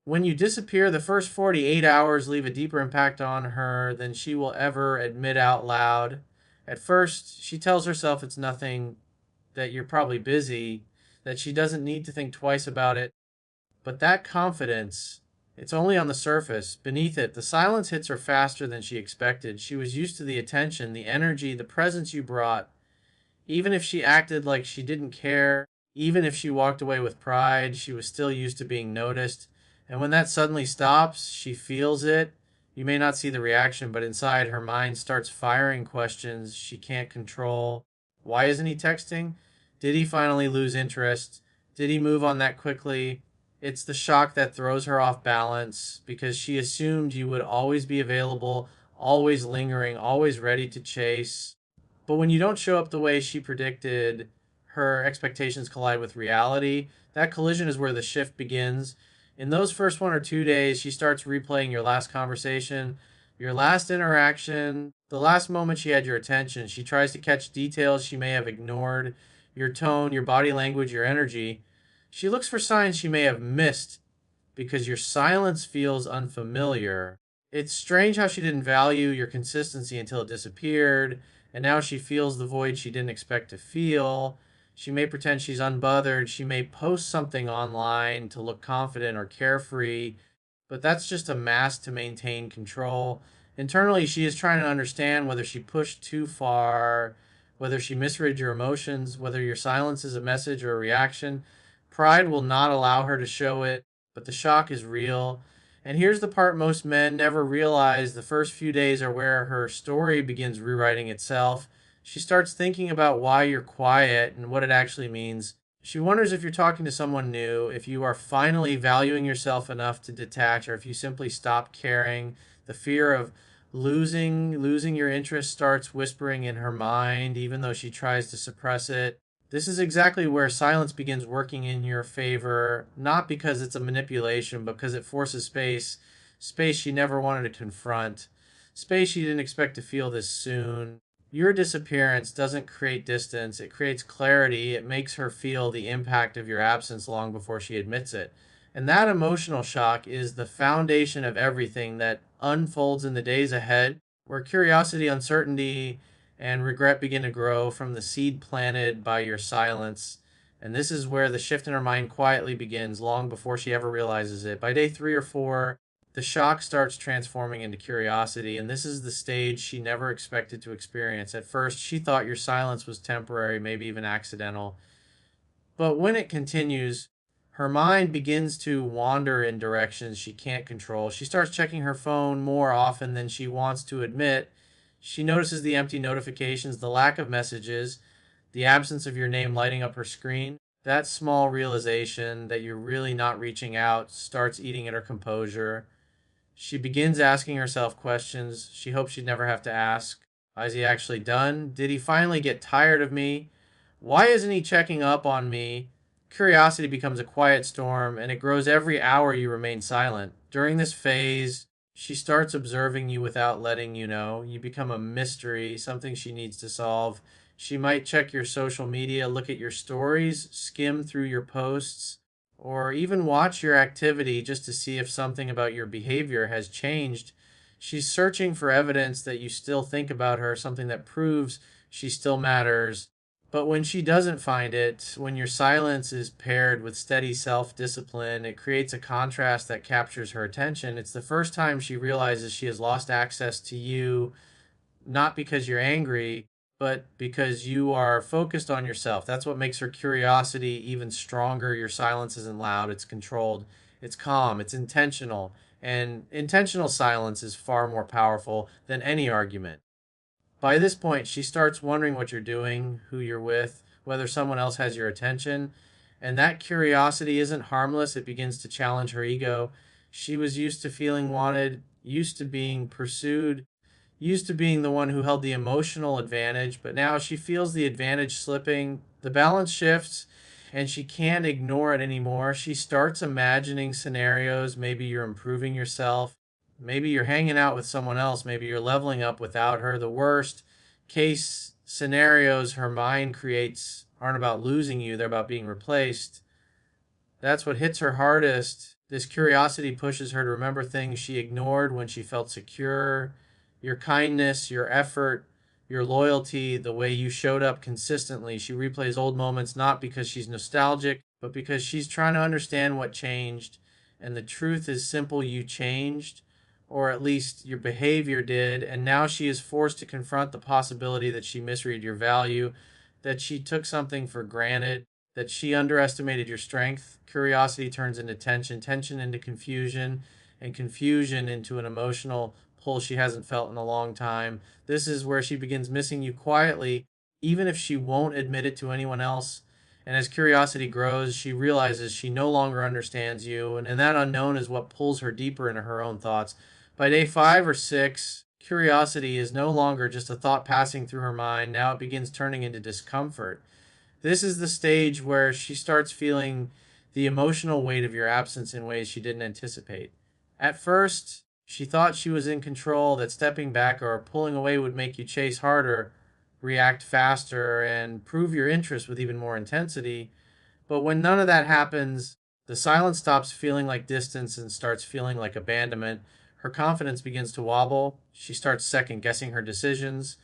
When you disappear, the first 48 hours leave a deeper impact on her than she will ever admit out loud. At first, she tells herself it's nothing, that you're probably busy, that she doesn't need to think twice about it. But that confidence, it's only on the surface. Beneath it, the silence hits her faster than she expected. She was used to the attention, the energy, the presence you brought. Even if she acted like she didn't care, even if she walked away with pride, she was still used to being noticed. And when that suddenly stops, she feels it. You may not see the reaction, but inside her mind starts firing questions she can't control. Why isn't he texting? Did he finally lose interest? Did he move on that quickly? It's the shock that throws her off balance because she assumed you would always be available, always lingering, always ready to chase. But when you don't show up the way she predicted, her expectations collide with reality. That collision is where the shift begins. In those first 1 or 2 days, she starts replaying your last conversation, your last interaction, the last moment she had your attention. She tries to catch details she may have ignored, your tone, your body language, your energy. She looks for signs she may have missed because your silence feels unfamiliar. It's strange how she didn't value your consistency until it disappeared, and now she feels the void she didn't expect to feel. She may pretend she's unbothered. She may post something online to look confident or carefree, but that's just a mask to maintain control. Internally, she is trying to understand whether she pushed too far, whether she misread your emotions, whether your silence is a message or a reaction. Pride will not allow her to show it, but the shock is real. And here's the part most men never realize: the first few days are where her story begins rewriting itself. She starts thinking about why you're quiet and what it actually means. She wonders if you're talking to someone new, if you are finally valuing yourself enough to detach, or if you simply stop caring. The fear of losing your interest starts whispering in her mind, even though she tries to suppress it. This is exactly where silence begins working in your favor, not because it's a manipulation, but because it forces space she never wanted to confront, space she didn't expect to feel this soon. Your disappearance doesn't create distance, it creates clarity. It makes her feel the impact of your absence long before she admits it. And that emotional shock is the foundation of everything that unfolds in the days ahead, where curiosity, uncertainty, and regret begin to grow from the seed planted by your silence. And this is where the shift in her mind quietly begins, long before she ever realizes it. By day 3 or 4, the shock starts transforming into curiosity, and this is the stage she never expected to experience. At first, she thought your silence was temporary, maybe even accidental. But when it continues, her mind begins to wander in directions she can't control. She starts checking her phone more often than she wants to admit. She notices the empty notifications, the lack of messages, the absence of your name lighting up her screen. That small realization that you're really not reaching out starts eating at her composure. She begins asking herself questions she hoped she'd never have to ask. Is he actually done? Did he finally get tired of me? Why isn't he checking up on me? Curiosity becomes a quiet storm, and it grows every hour you remain silent. During this phase, she starts observing you without letting you know. You become a mystery, something she needs to solve. She might check your social media, look at your stories, skim through your posts, or even watch your activity just to see if something about your behavior has changed. She's searching for evidence that you still think about her, something that proves she still matters. But when she doesn't find it, when your silence is paired with steady self discipline, it creates a contrast that captures her attention. It's the first time she realizes she has lost access to you, not because you're angry, but because you are focused on yourself. That's what makes her curiosity even stronger. Your silence isn't loud, it's controlled, it's calm, it's intentional. And intentional silence is far more powerful than any argument. By this point, she starts wondering what you're doing, who you're with, whether someone else has your attention. And that curiosity isn't harmless, it begins to challenge her ego. She was used to feeling wanted, used to being pursued, used to being the one who held the emotional advantage, but now she feels the advantage slipping. The balance shifts, and she can't ignore it anymore. She starts imagining scenarios. Maybe you're improving yourself. Maybe you're hanging out with someone else. Maybe you're leveling up without her. The worst case scenarios her mind creates aren't about losing you, they're about being replaced. That's what hits her hardest. This curiosity pushes her to remember things she ignored when she felt secure. Your kindness, your effort, your loyalty, the way you showed up consistently. She replays old moments not because she's nostalgic, but because she's trying to understand what changed. And the truth is simple: you changed, or at least your behavior did. And now she is forced to confront the possibility that she misread your value, that she took something for granted, that she underestimated your strength. Curiosity turns into tension, tension into confusion, and confusion into an emotional pull she hasn't felt in a long time. This is where she begins missing you quietly, even if she won't admit it to anyone else. And as curiosity grows, she realizes she no longer understands you, and that unknown is what pulls her deeper into her own thoughts. By day 5 or 6, curiosity is no longer just a thought passing through her mind. Now it begins turning into discomfort. This is the stage where she starts feeling the emotional weight of your absence in ways she didn't anticipate. At first, she thought she was in control, that stepping back or pulling away would make you chase harder, react faster, and prove your interest with even more intensity. But when none of that happens, the silence stops feeling like distance and starts feeling like abandonment. Her confidence begins to wobble. She starts second guessing her decisions,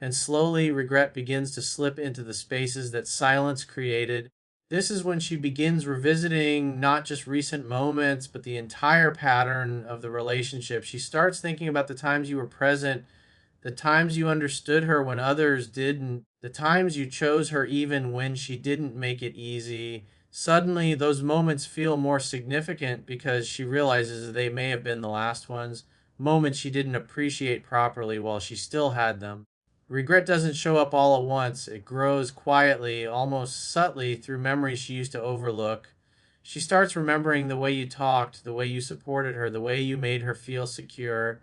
and slowly regret begins to slip into the spaces that silence created. This is when she begins revisiting not just recent moments, but the entire pattern of the relationship. She starts thinking about the times you were present, the times you understood her when others didn't, the times you chose her even when she didn't make it easy. Suddenly, those moments feel more significant because she realizes they may have been the last ones, moments she didn't appreciate properly while she still had them. Regret doesn't show up all at once. It grows quietly, almost subtly, through memories she used to overlook. She starts remembering the way you talked, the way you supported her, the way you made her feel secure.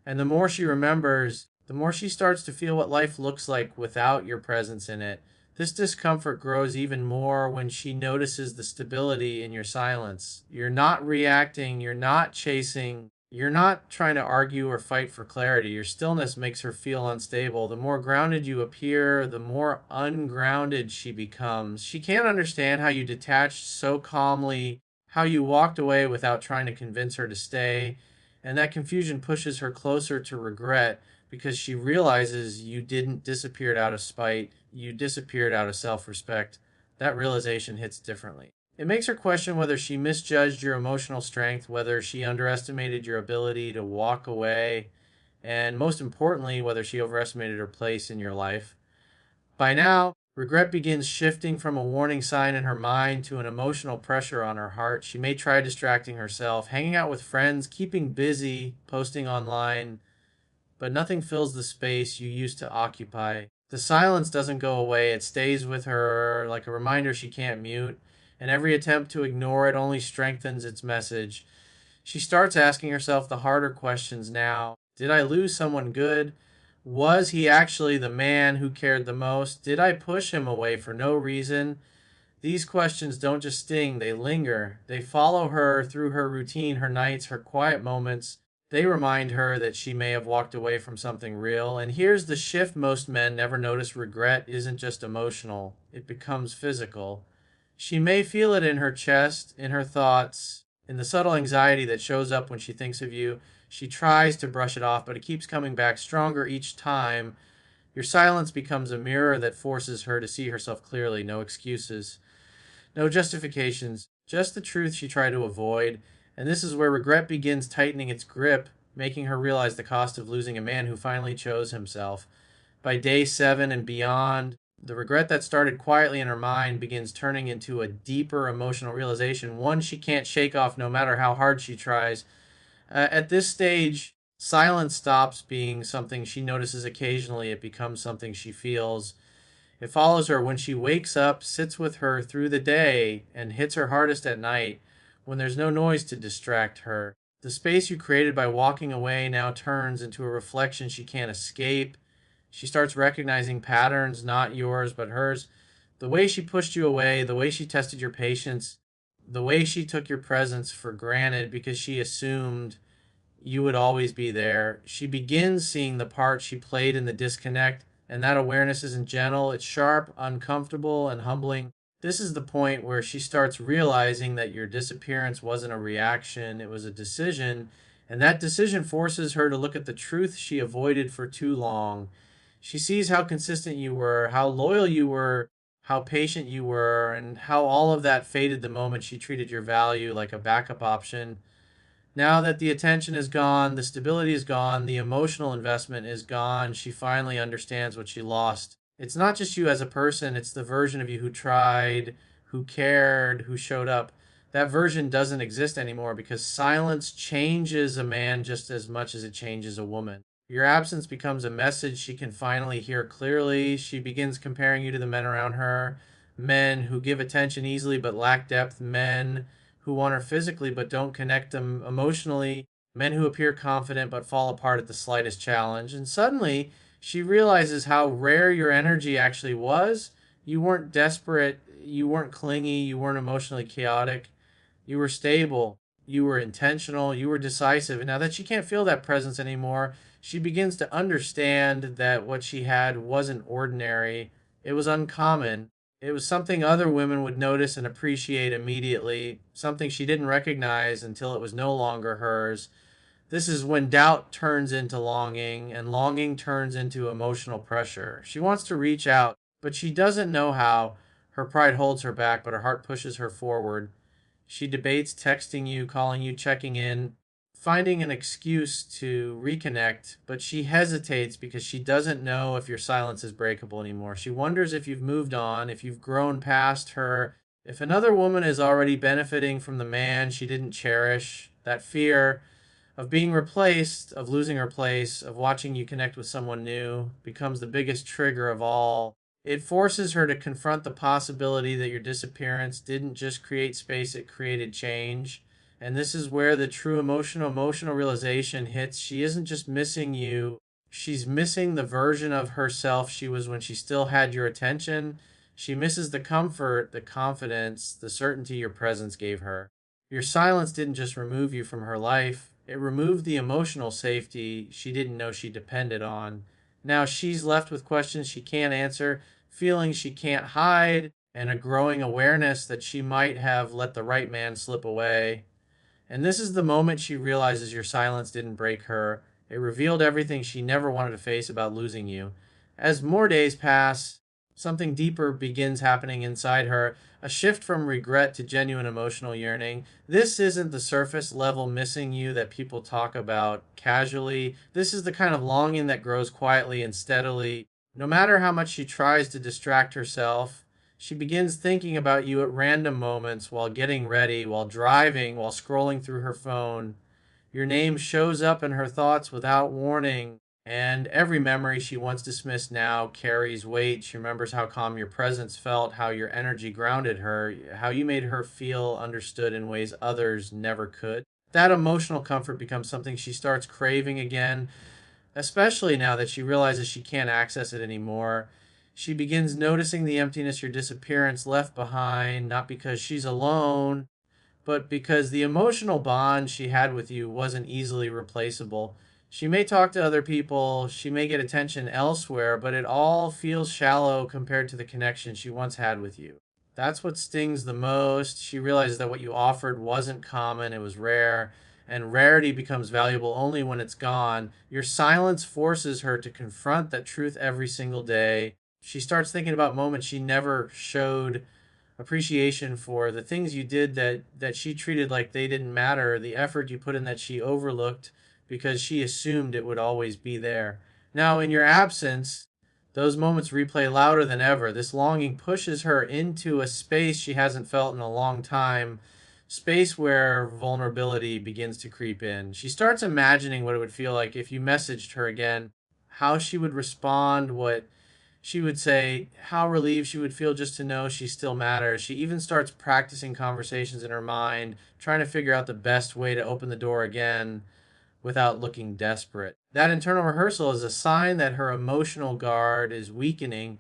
And the more she remembers, the more she starts to feel what life looks like without your presence in it. This discomfort grows even more when she notices the stability in your silence. You're not reacting, you're not chasing, you're not trying to argue or fight for clarity. Your stillness makes her feel unstable. The more grounded you appear, the more ungrounded she becomes. She can't understand how you detached so calmly, how you walked away without trying to convince her to stay. And that confusion pushes her closer to regret because she realizes you didn't disappear out of spite, you disappeared out of self respect. That realization hits differently. It makes her question whether she misjudged your emotional strength, whether she underestimated your ability to walk away, and most importantly, whether she overestimated her place in your life. By now, regret begins shifting from a warning sign in her mind to an emotional pressure on her heart. She may try distracting herself, hanging out with friends, keeping busy, posting online, but nothing fills the space you used to occupy. The silence doesn't go away, it stays with her like a reminder she can't mute, and every attempt to ignore it only strengthens its message. She starts asking herself the harder questions now. Did I lose someone good? Was he actually the man who cared the most? Did I push him away for no reason? These questions don't just sting, they linger. They follow her through her routine, her nights, her quiet moments. They remind her that she may have walked away from something real. And here's the shift most men never notice: regret isn't just emotional, it becomes physical. She may feel it in her chest, in her thoughts, in the subtle anxiety that shows up when she thinks of you. She tries to brush it off, but it keeps coming back stronger each time. Your silence becomes a mirror that forces her to see herself clearly. No excuses, no justifications, just the truth she tried to avoid. And this is where regret begins tightening its grip, making her realize the cost of losing a man who finally chose himself. By day 7 and beyond, the regret that started quietly in her mind begins turning into a deeper emotional realization, one she can't shake off no matter how hard she tries. At this stage, silence stops being something she notices occasionally, it becomes something she feels. It follows her when she wakes up, sits with her through the day, and hits her hardest at night when there's no noise to distract her. The space you created by walking away now turns into a reflection she can't escape. She starts recognizing patterns, not yours, but hers. The way she pushed you away, the way she tested your patience, the way she took your presence for granted because she assumed you would always be there. She begins seeing the part she played in the disconnect, and that awareness isn't gentle, it's sharp, uncomfortable, and humbling. This is the point where she starts realizing that your disappearance wasn't a reaction, it was a decision. And that decision forces her to look at the truth she avoided for too long. She sees how consistent you were, how loyal you were, how patient you were, and how all of that faded the moment she treated your value like a backup option. Now that the attention is gone, the stability is gone, the emotional investment is gone, she finally understands what she lost. It's not just you as a person, it's the version of you who tried, who cared, who showed up. That version doesn't exist anymore because silence changes a man just as much as it changes a woman. Your absence becomes a message she can finally hear clearly. She begins comparing you to the men around her, men who give attention easily but lack depth, men who want her physically but don't connect them emotionally, men who appear confident but fall apart at the slightest challenge. And suddenly, she realizes how rare your energy actually was. You weren't desperate, you weren't clingy, you weren't emotionally chaotic. You were stable, you were intentional, you were decisive. And now that she can't feel that presence anymore, she begins to understand that what she had wasn't ordinary, it was uncommon. It was something other women would notice and appreciate immediately, something she didn't recognize until it was no longer hers. This is when doubt turns into longing, and longing turns into emotional pressure. She wants to reach out, but she doesn't know how. Her pride holds her back, but her heart pushes her forward. She debates texting you, calling you, checking in, finding an excuse to reconnect, but she hesitates because she doesn't know if your silence is breakable anymore. She wonders if you've moved on, if you've grown past her, if another woman is already benefiting from the man she didn't cherish. That fear of being replaced, of losing her place, of watching you connect with someone new becomes the biggest trigger of all. It forces her to confront the possibility that your disappearance didn't just create space, it created change. And this is where the true emotional realization hits. She isn't just missing you, she's missing the version of herself she was when she still had your attention. She misses the comfort, the confidence, the certainty your presence gave her. Your silence didn't just remove you from her life, it removed the emotional safety she didn't know she depended on. Now she's left with questions she can't answer, feelings she can't hide, and a growing awareness that she might have let the right man slip away. And this is the moment she realizes your silence didn't break her. It revealed everything she never wanted to face about losing you. As more days pass, something deeper begins happening inside her, a shift from regret to genuine emotional yearning. This isn't the surface level missing you that people talk about casually. This is the kind of longing that grows quietly and steadily. No matter how much she tries to distract herself, she begins thinking about you at random moments while getting ready, while driving, while scrolling through her phone. Your name shows up in her thoughts without warning, and every memory she once dismissed now carries weight. She remembers how calm your presence felt, how your energy grounded her, how you made her feel understood in ways others never could. That emotional comfort becomes something she starts craving again, especially now that she realizes she can't access it anymore. She begins noticing the emptiness your disappearance left behind, not because she's alone, but because the emotional bond she had with you wasn't easily replaceable. She may talk to other people, she may get attention elsewhere, but it all feels shallow compared to the connection she once had with you. That's what stings the most. She realizes that what you offered wasn't common, it was rare, and rarity becomes valuable only when it's gone. Your silence forces her to confront that truth every single day. She starts thinking about moments she never showed appreciation for, the things you did that she treated like they didn't matter, the effort you put in that she overlooked because she assumed it would always be there. Now in your absence, those moments replay louder than ever. This longing pushes her into a space she hasn't felt in a long time, space where vulnerability begins to creep in. She starts imagining what it would feel like if you messaged her again, how she would respond, what she would say, how relieved she would feel just to know she still matters. She even starts practicing conversations in her mind, trying to figure out the best way to open the door again without looking desperate. That internal rehearsal is a sign that her emotional guard is weakening.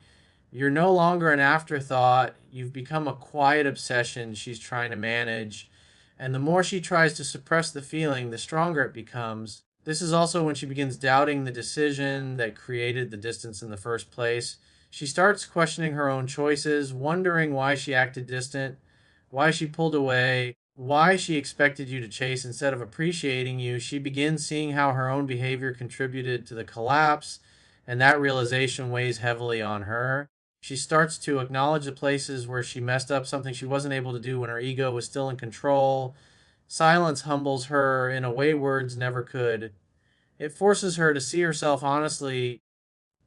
You're no longer an afterthought. You've become a quiet obsession she's trying to manage. And the more she tries to suppress the feeling, the stronger it becomes. This is also when she begins doubting the decision that created the distance in the first place. She starts questioning her own choices, wondering why she acted distant, why she pulled away, why she expected you to chase instead of appreciating you. She begins seeing how her own behavior contributed to the collapse, and that realization weighs heavily on her. She starts to acknowledge the places where she messed up, something she wasn't able to do when her ego was still in control. Silence humbles her in a way words never could. It forces her to see herself honestly,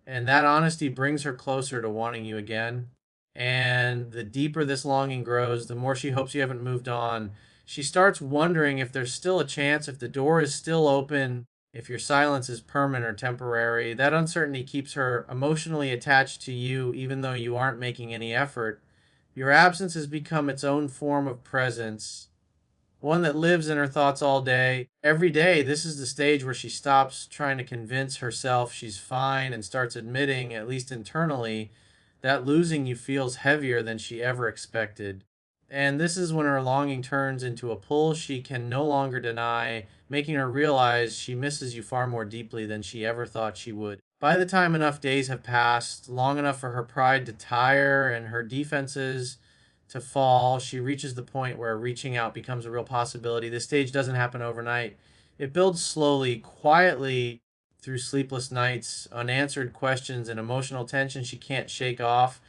and that honesty brings her closer to wanting you again. And the deeper this longing grows, the more she hopes you haven't moved on. She starts wondering if there's still a chance, if the door is still open, if your silence is permanent or temporary. That uncertainty keeps her emotionally attached to you, even though you aren't making any effort. Your absence has become its own form of presence, one that lives in her thoughts all day. Every day, this is the stage where she stops trying to convince herself she's fine and starts admitting, at least internally, that losing you feels heavier than she ever expected. And this is when her longing turns into a pull she can no longer deny, making her realize she misses you far more deeply than she ever thought she would. By the time enough days have passed, long enough for her pride to tire and her defenses to fall, she reaches the point where reaching out becomes a real possibility. This stage doesn't happen overnight. It builds slowly, quietly, through sleepless nights, unanswered questions, and emotional tension she can't shake off.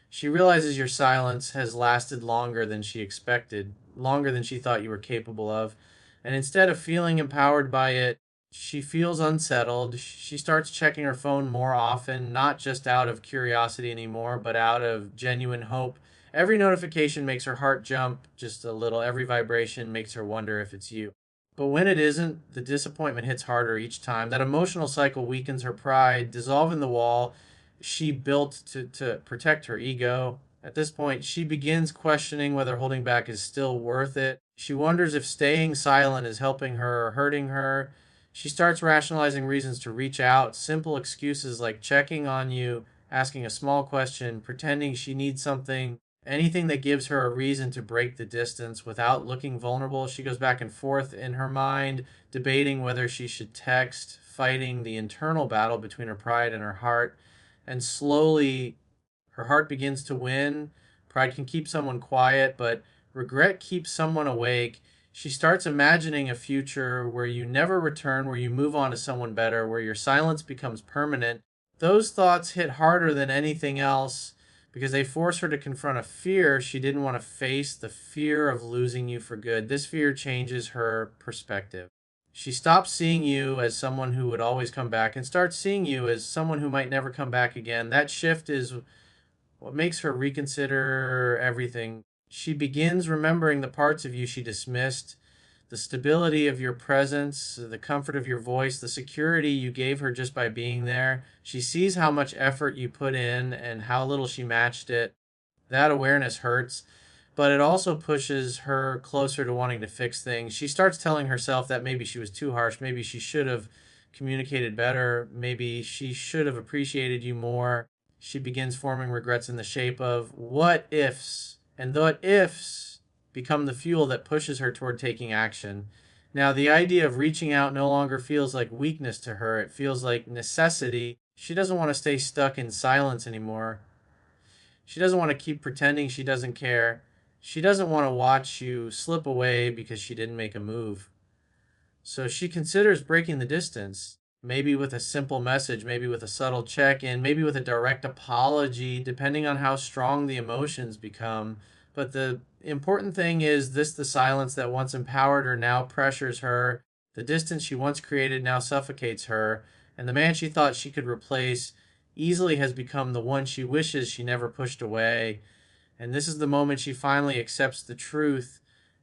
She realizes your silence has lasted longer than she expected, longer than she thought you were capable of. And instead of feeling empowered by it, she feels unsettled. She starts checking her phone more often, not just out of curiosity anymore, but out of genuine hope. Every notification makes her heart jump just a little. Every vibration makes her wonder if it's you. But when it isn't, the disappointment hits harder each time. That emotional cycle weakens her pride, dissolving the wall she built to protect her ego. At this point, she begins questioning whether holding back is still worth it. She wonders if staying silent is helping her or hurting her. She starts rationalizing reasons to reach out, simple excuses like checking on you, asking a small question, pretending she needs something, anything that gives her a reason to break the distance without looking vulnerable. She goes back and forth in her mind, debating whether she should text, fighting the internal battle between her pride and her heart. And slowly, her heart begins to win. Pride can keep someone quiet, but regret keeps someone awake. She starts imagining a future where you never return, where you move on to someone better, where your silence becomes permanent. Those thoughts hit harder than anything else because they force her to confront a fear she didn't want to face, the fear of losing you for good. This fear changes her perspective. She stops seeing you as someone who would always come back and starts seeing you as someone who might never come back again. That shift is what makes her reconsider everything. She begins remembering the parts of you she dismissed, the stability of your presence, the comfort of your voice, the security you gave her just by being there. She sees how much effort you put in and how little she matched it. That awareness hurts, but it also pushes her closer to wanting to fix things. She starts telling herself that maybe she was too harsh, maybe she should have communicated better, maybe she should have appreciated you more. She begins forming regrets in the shape of what ifs, and the what ifs become the fuel that pushes her toward taking action. Now, the idea of reaching out no longer feels like weakness to her, it feels like necessity. She doesn't want to stay stuck in silence anymore. She doesn't want to keep pretending she doesn't care. She doesn't want to watch you slip away because she didn't make a move. So she considers breaking the distance, maybe with a simple message, maybe with a subtle check in, maybe with a direct apology, depending on how strong the emotions become. But the important thing is this: the silence that once empowered her now pressures her. The distance she once created now suffocates her. And the man she thought she could replace easily has become the one she wishes she never pushed away. And this is the moment she finally accepts the truth.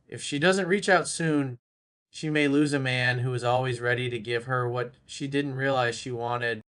If she doesn't reach out soon, she may lose a man who is always ready to give her what she didn't realize she wanted.